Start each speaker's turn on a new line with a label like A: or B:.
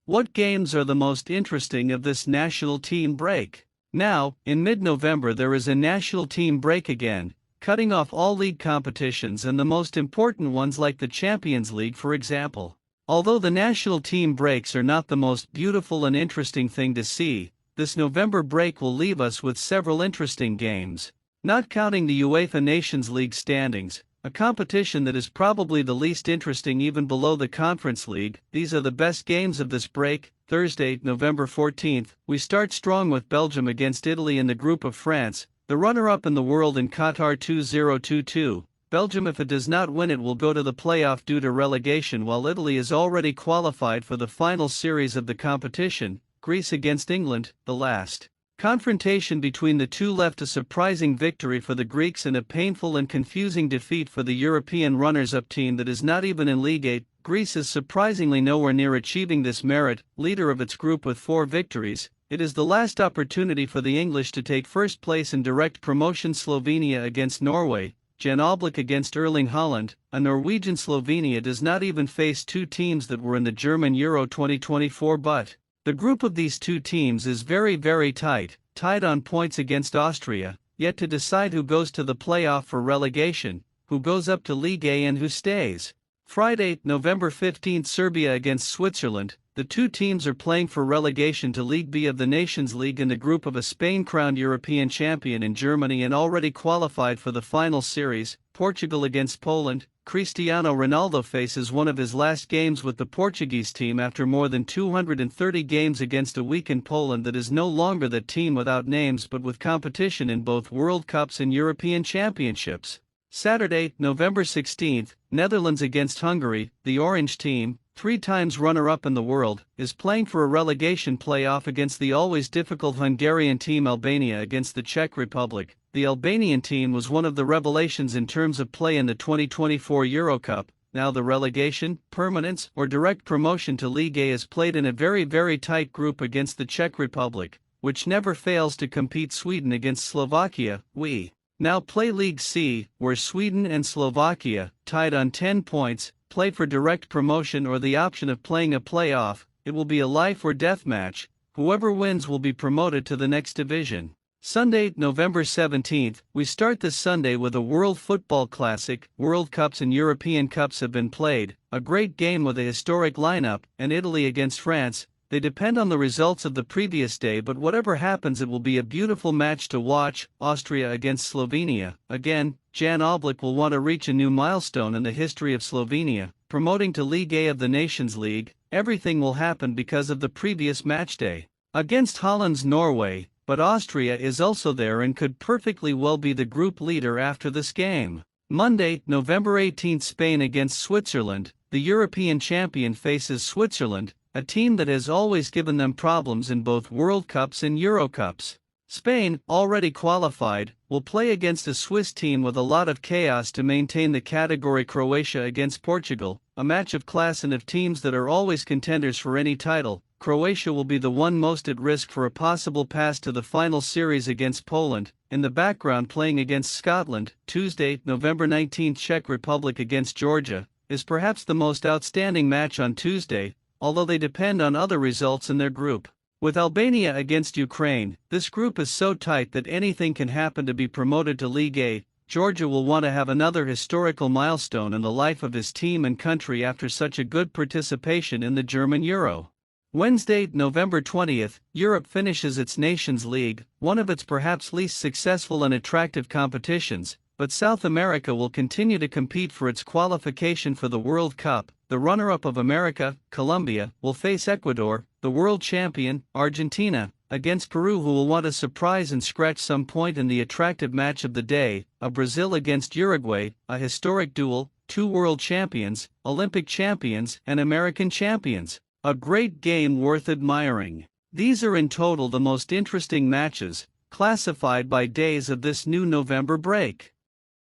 A: What games are the most interesting of this national team break? Now, in mid-November there is a national team break again, cutting off all league competitions and the most important ones like the Champions League for example. Although the national team breaks are not the most beautiful and interesting thing to see, this November break will leave us with several interesting games. Not counting the UEFA Nations League standings, a competition that is probably the least interesting even below the Conference League, these are the best games of this break. Thursday, November 14th, we start strong with Belgium against Italy in the group of France, the runner-up in the world in Qatar 2022. Belgium, if it does not win it, will go to the playoff due to relegation, while Italy is already qualified for the final series of the competition. Greece against England, the last confrontation between the two, left a surprising victory for the Greeks and a painful and confusing defeat for the European runners-up team that is not even in League 8. Greece is surprisingly nowhere near achieving this merit, leader of its group with 4 victories. It is the last opportunity for the English to take first place in direct promotion. Slovenia against Norway, Jan Oblak against Erling Haaland. A Norwegian Slovenia does not even face two teams that were in the German Euro 2024, but the group of these two teams is very tight, tied on points against Austria, yet to decide who goes to the playoff for relegation, who goes up to League A and who stays. Friday, November 15th, Serbia against Switzerland. The two teams are playing for relegation to League B of the Nations League in the group of a Spain crowned European champion in Germany and already qualified for the final series. Portugal against Poland. Cristiano Ronaldo faces one of his last games with the Portuguese team after more than 230 games against a weakened Poland that is no longer the team without names but with competition in both World Cups and European Championships. Saturday, November 16th, Netherlands against Hungary. The Orange team, 3 times runner-up in the world, is playing for a relegation playoff against the always difficult Hungarian team. Albania against the Czech Republic. The Albanian team was one of the revelations in terms of play in the 2024 Euro Cup. Now the relegation, permanence, or direct promotion to League A is played in a very tight group against the Czech Republic, which never fails to compete. Sweden against Slovakia. We now play League C, where Sweden and Slovakia, tied on 10 points, play for direct promotion or the option of playing a playoff. It will be a life or death match. Whoever wins will be promoted to the next division. Sunday, November 17th, we start this Sunday with a World Football Classic. World Cups and European Cups have been played, a great game with a historic lineup, and Italy against France. They depend on the results of the previous day, but whatever happens it will be a beautiful match to watch. Austria against Slovenia. Again, Jan Oblak will want to reach a new milestone in the history of Slovenia, promoting to League A of the Nations League. Everything will happen because of the previous matchday against Holland's Norway, but Austria is also there and could perfectly well be the group leader after this game. Monday, November 18th, Spain against Switzerland. The European champion faces Switzerland, a team that has always given them problems in both World Cups and Euro Cups. Spain, already qualified, will play against a Swiss team with a lot of chaos to maintain the category. Croatia against Portugal, a match of class and of teams that are always contenders for any title. Croatia will be the one most at risk for a possible pass to the final series against Poland. In the background, playing against Scotland. Tuesday, November 19th, Czech Republic against Georgia, is perhaps the most outstanding match on Tuesday, although they depend on other results in their group. With Albania against Ukraine, this group is so tight that anything can happen to be promoted to League A. Georgia will want to have another historical milestone in the life of his team and country after such a good participation in the German Euro. Wednesday, November 20th, Europe finishes its Nations League, one of its perhaps least successful and attractive competitions, but South America will continue to compete for its qualification for the World Cup. The runner-up of America, Colombia, will face Ecuador, the world champion, Argentina, against Peru, who will want to surprise and scratch some point in the attractive match of the day. Brazil against Uruguay, a historic duel, 2 world champions, Olympic champions, and American champions. A great game worth admiring. These are in total the most interesting matches, classified by days of this new November break.